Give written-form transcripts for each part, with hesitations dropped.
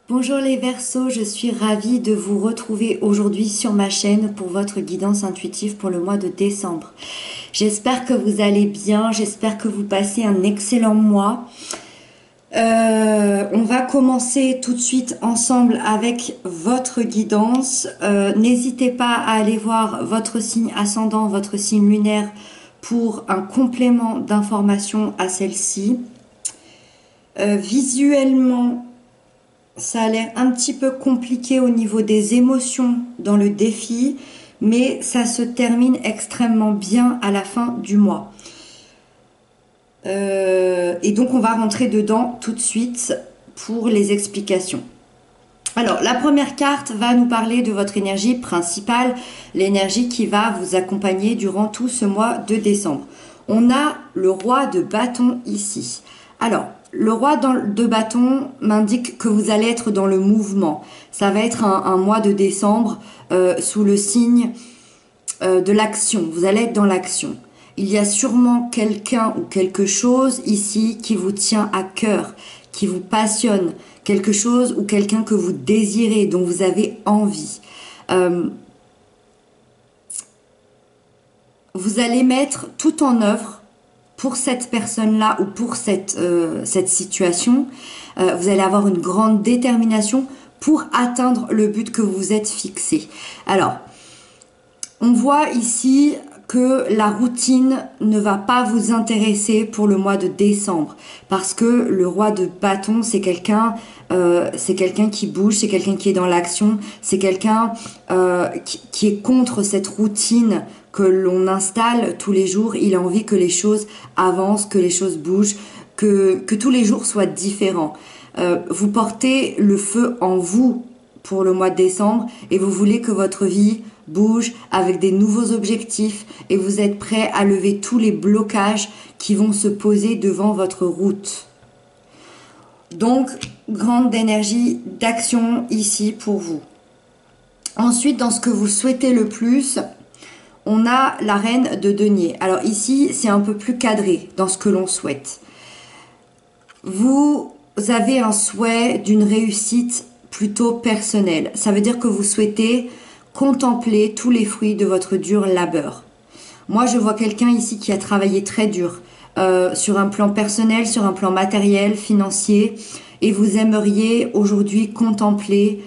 Bonjour les Verseaux, je suis ravie de vous retrouver aujourd'hui sur ma chaîne pour votre guidance intuitive pour le mois de décembre. J'espère que vous allez bien, j'espère que vous passez un excellent mois. On va commencer tout de suite ensemble avec votre guidance. N'hésitez pas à aller voir votre signe ascendant, votre signe lunaire pour un complément d'information à celle-ci. Visuellement, ça a l'air un petit peu compliqué au niveau des émotions dans le défi, mais ça se termine extrêmement bien à la fin du mois. Et donc on va rentrer dedans tout de suite pour les explications. Alors la première carte va nous parler de votre énergie principale, l'énergie qui va vous accompagner durant tout ce mois de décembre. On a le roi de bâton ici. Alors, le roi de bâton m'indique que vous allez être dans le mouvement. Ça va être un mois de décembre sous le signe de l'action. Vous allez être dans l'action. Il y a sûrement quelqu'un ou quelque chose ici qui vous tient à cœur, qui vous passionne, quelque chose ou quelqu'un que vous désirez, dont vous avez envie. Vous allez mettre tout en œuvre pour cette personne-là ou pour cette situation. Vous allez avoir une grande détermination pour atteindre le but que vous vous êtes fixé. Alors, on voit ici que la routine ne va pas vous intéresser pour le mois de décembre parce que le roi de bâton, c'est quelqu'un qui bouge, c'est quelqu'un qui est dans l'action, c'est quelqu'un qui est contre cette routine que l'on installe tous les jours. Il a envie que les choses avancent, que les choses bougent, que tous les jours soient différents. Vous portez le feu en vous pour le mois de décembre et vous voulez que votre vie bouge avec des nouveaux objectifs et vous êtes prêt à lever tous les blocages qui vont se poser devant votre route. Donc, grande énergie d'action ici pour vous. Ensuite, dans ce que vous souhaitez le plus, on a la reine de denier. Alors ici, c'est un peu plus cadré dans ce que l'on souhaite. Vous avez un souhait d'une réussite plutôt personnelle. Ça veut dire que vous souhaitez contempler tous les fruits de votre dur labeur. Moi, je vois quelqu'un ici qui a travaillé très dur sur un plan personnel, sur un plan matériel, financier, et vous aimeriez aujourd'hui contempler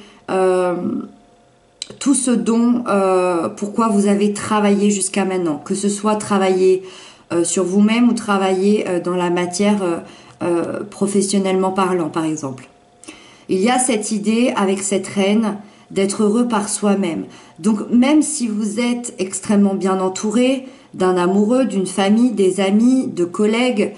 tout ce dont pourquoi vous avez travaillé jusqu'à maintenant, que ce soit travailler sur vous-même ou travailler dans la matière professionnellement parlant, par exemple. Il y a cette idée avec cette reine d'être heureux par soi-même. Donc même si vous êtes extrêmement bien entouré d'un amoureux, d'une famille, des amis, de collègues,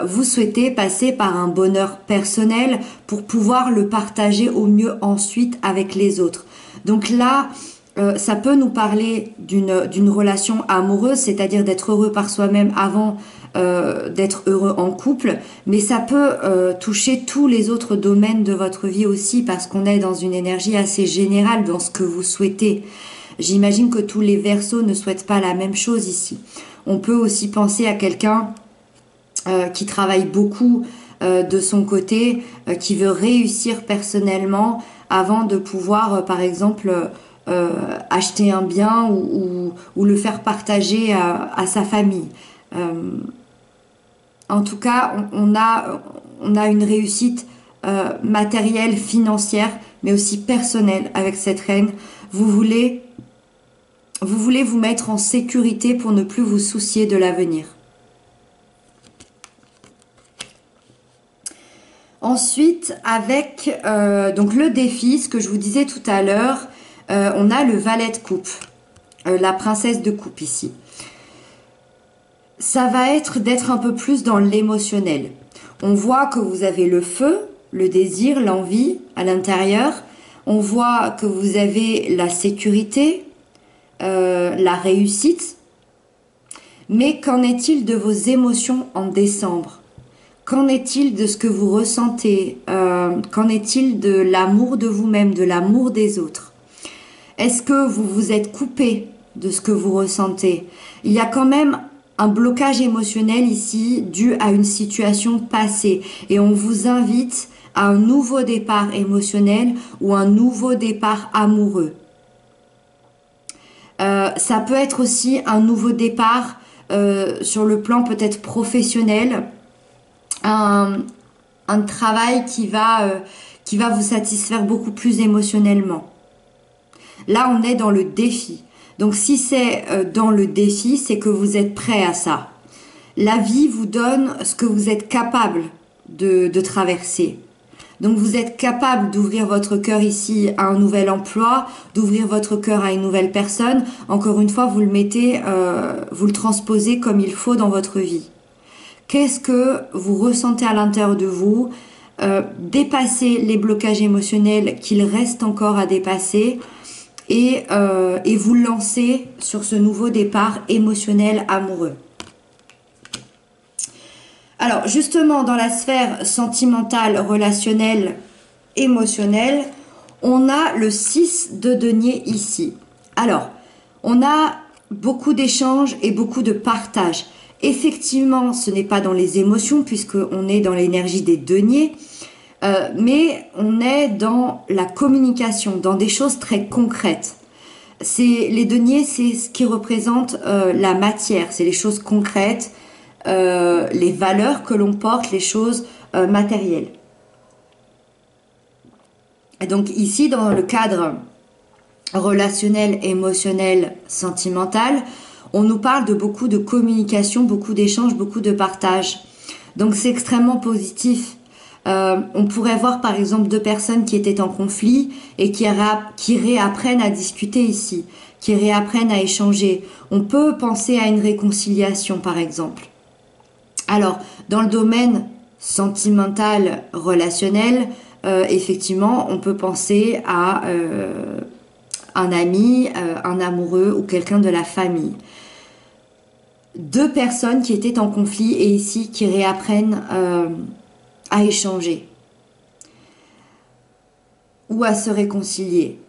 vous souhaitez passer par un bonheur personnel pour pouvoir le partager au mieux ensuite avec les autres. Donc là, ça peut nous parler d'une relation amoureuse, c'est-à-dire d'être heureux par soi-même avant d'être heureux en couple, mais ça peut toucher tous les autres domaines de votre vie aussi parce qu'on est dans une énergie assez générale dans ce que vous souhaitez. J'imagine que tous les Verseaux ne souhaitent pas la même chose ici. On peut aussi penser à quelqu'un qui travaille beaucoup de son côté, qui veut réussir personnellement avant de pouvoir, par exemple, acheter un bien ou le faire partager à sa famille. En tout cas, on a une réussite matérielle, financière, mais aussi personnelle avec cette reine. Vous voulez vous mettre en sécurité pour ne plus vous soucier de l'avenir. Ensuite, avec donc le défi, ce que je vous disais tout à l'heure, on a le valet de coupe, la princesse de coupe ici. Ça va être d'être un peu plus dans l'émotionnel. On voit que vous avez le feu, le désir, l'envie à l'intérieur. On voit que vous avez la sécurité, la réussite. Mais qu'en est-il de vos émotions en décembre? Qu'en est-il de ce que vous ressentez? Qu'en est-il de l'amour de vous-même, de l'amour des autres? Est-ce que vous vous êtes coupé de ce que vous ressentez? Il y a quand même un blocage émotionnel ici dû à une situation passée. Et on vous invite à un nouveau départ émotionnel ou un nouveau départ amoureux. Ça peut être aussi un nouveau départ sur le plan peut-être professionnel, un, un travail qui va vous satisfaire beaucoup plus émotionnellement. Là, on est dans le défi. Donc si c'est dans le défi, c'est que vous êtes prêt à ça. La vie vous donne ce que vous êtes capable de traverser. Donc vous êtes capable d'ouvrir votre cœur ici à un nouvel emploi, d'ouvrir votre cœur à une nouvelle personne. Encore une fois, vous le mettez, vous le transposez comme il faut dans votre vie. Qu'est-ce que vous ressentez à l'intérieur de vous? Dépassez les blocages émotionnels qu'il reste encore à dépasser et vous lancez sur ce nouveau départ émotionnel amoureux. Alors justement, dans la sphère sentimentale, relationnelle, émotionnelle, on a le 6 de denier ici. Alors, on a beaucoup d'échanges et beaucoup de partage. Effectivement, ce n'est pas dans les émotions puisqu'on est dans l'énergie des deniers, mais on est dans la communication, dans des choses très concrètes. Les deniers, c'est ce qui représente la matière, c'est les choses concrètes, les valeurs que l'on porte, les choses matérielles. Et donc ici, dans le cadre relationnel, émotionnel, sentimental, on nous parle de beaucoup de communication, beaucoup d'échanges, beaucoup de partage. Donc c'est extrêmement positif. On pourrait voir par exemple deux personnes qui étaient en conflit et qui réapprennent à discuter ici, qui réapprennent à échanger. On peut penser à une réconciliation par exemple. Alors, dans le domaine sentimental, relationnel, effectivement, on peut penser à un ami, un amoureux ou quelqu'un de la famille. Deux personnes qui étaient en conflit et ici qui réapprennent à échanger ou à se réconcilier.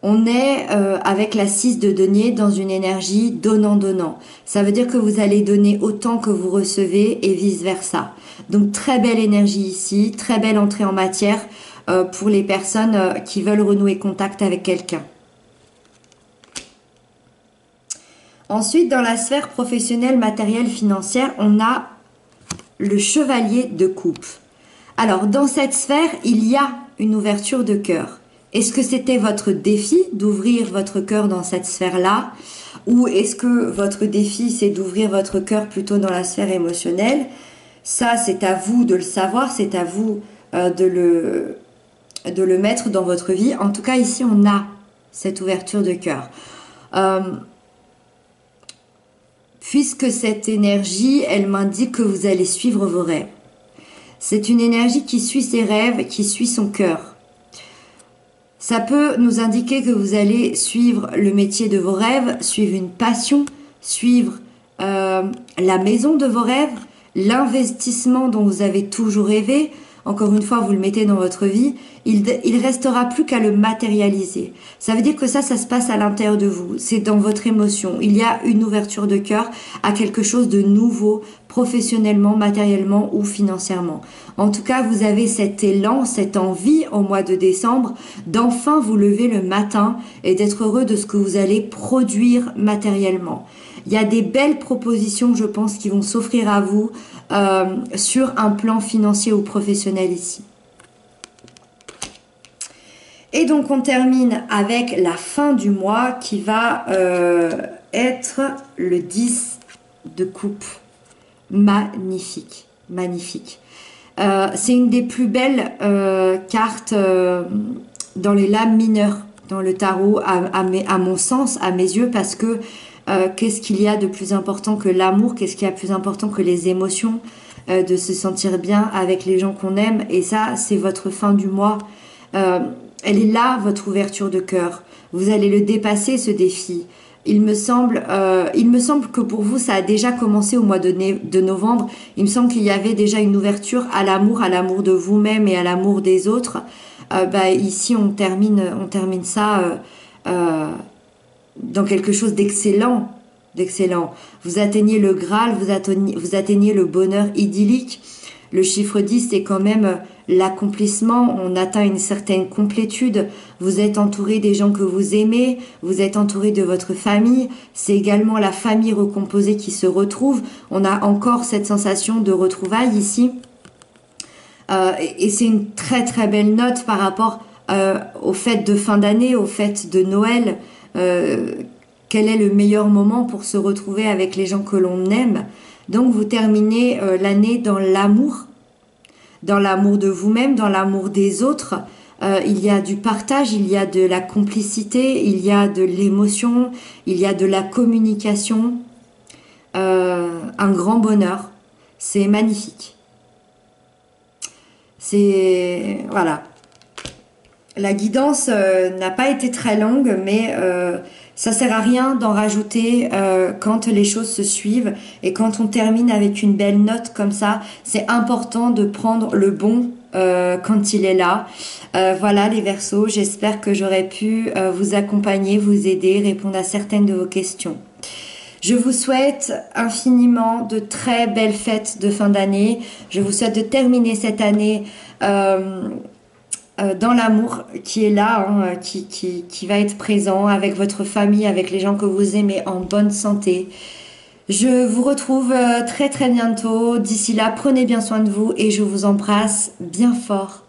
On est avec la 6 de denier dans une énergie donnant-donnant. Ça veut dire que vous allez donner autant que vous recevez et vice-versa. Donc très belle énergie ici, très belle entrée en matière pour les personnes qui veulent renouer contact avec quelqu'un. Ensuite, dans la sphère professionnelle, matérielle, financière, on a le chevalier de coupe. Alors, dans cette sphère, il y a une ouverture de cœur. Est-ce que c'était votre défi d'ouvrir votre cœur dans cette sphère-là? Ou est-ce que votre défi, c'est d'ouvrir votre cœur plutôt dans la sphère émotionnelle? Ça, c'est à vous de le savoir, c'est à vous de le mettre dans votre vie. En tout cas, ici, on a cette ouverture de cœur. Puisque cette énergie, elle m'indique que vous allez suivre vos rêves. C'est une énergie qui suit ses rêves, qui suit son cœur. Ça peut nous indiquer que vous allez suivre le métier de vos rêves, suivre une passion, suivre la maison de vos rêves, l'investissement dont vous avez toujours rêvé. Encore une fois, vous le mettez dans votre vie. Il restera plus qu'à le matérialiser. Ça veut dire que ça se passe à l'intérieur de vous. C'est dans votre émotion. Il y a une ouverture de cœur à quelque chose de nouveau, professionnellement, matériellement ou financièrement. En tout cas, vous avez cet élan, cette envie au mois de décembre d'enfin vous lever le matin et d'être heureux de ce que vous allez produire matériellement. Il y a des belles propositions, je pense, qui vont s'offrir à vous sur un plan financier ou professionnel ici. Et donc, on termine avec la fin du mois qui va être le 10 de coupe. Magnifique, magnifique. C'est une des plus belles cartes dans les lames mineures, dans le tarot, à mon sens, à mes yeux, parce que qu'est-ce qu'il y a de plus important que l'amour? Qu'est-ce qu'il y a de plus important que les émotions? De se sentir bien avec les gens qu'on aime. Et ça, c'est votre fin du mois. Elle est là, votre ouverture de cœur. Vous allez le dépasser, ce défi. Il me semble que pour vous, ça a déjà commencé au mois de novembre. Il me semble qu'il y avait déjà une ouverture à l'amour de vous-même et à l'amour des autres. Ici, on termine ça dans quelque chose d'excellent. d'excellent. Vous atteignez le Graal, vous atteignez le bonheur idyllique. Le chiffre 10, c'est quand même l'accomplissement. On atteint une certaine complétude. Vous êtes entouré des gens que vous aimez. Vous êtes entouré de votre famille. C'est également la famille recomposée qui se retrouve. On a encore cette sensation de retrouvailles ici. Et c'est une très très belle note par rapport aux fêtes de fin d'année, aux fêtes de Noël. Quel est le meilleur moment pour se retrouver avec les gens que l'on aime? Donc vous terminez l'année dans l'amour de vous-même, dans l'amour des autres. Il y a du partage, il y a de la complicité, il y a de l'émotion, il y a de la communication. Un grand bonheur. C'est magnifique. C'est... Voilà. La guidance n'a pas été très longue, mais ça sert à rien d'en rajouter quand les choses se suivent et quand on termine avec une belle note comme ça. C'est important de prendre le bon quand il est là. Voilà les Verseaux, j'espère que j'aurai pu vous accompagner, vous aider, répondre à certaines de vos questions. Je vous souhaite infiniment de très belles fêtes de fin d'année. Je vous souhaite de terminer cette année dans l'amour qui est là, hein, qui va être présent avec votre famille, avec les gens que vous aimez, en bonne santé. Je vous retrouve très très bientôt. D'ici là, prenez bien soin de vous et je vous embrasse bien fort.